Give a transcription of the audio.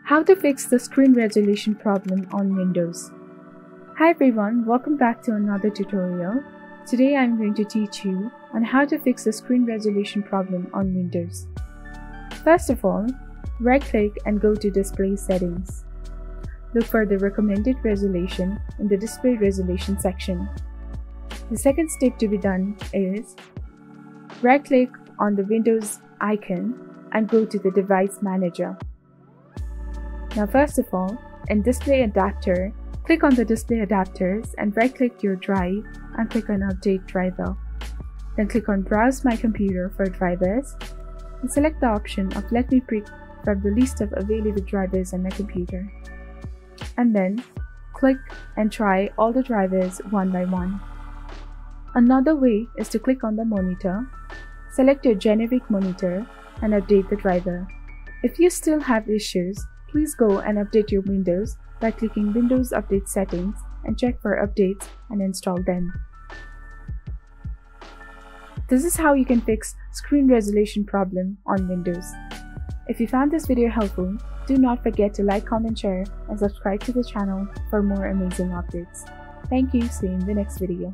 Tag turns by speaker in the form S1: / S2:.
S1: How to fix the screen resolution problem on Windows. Hi everyone, welcome back to another tutorial. Today I'm going to teach you on how to fix the screen resolution problem on Windows. First of all, right-click and go to Display Settings. Look for the recommended resolution in the Display Resolution section. The second step to be done is right-click on the Windows icon and go to the Device Manager. Now first of all, in Display Adapter, click on the Display Adapters and right-click your drive and click on Update Driver. Then click on Browse My Computer for drivers and select the option of Let me pick from the list of available drivers on my computer. And then click and try all the drivers one by one. Another way is to click on the monitor, select your generic monitor and update the driver. If you still have issues, please go and update your Windows by clicking Windows Update Settings and check for updates and install them. This is how you can fix screen resolution problem on Windows. If you found this video helpful, do not forget to like, comment, share, and subscribe to the channel for more amazing updates. Thank you. See you in the next video.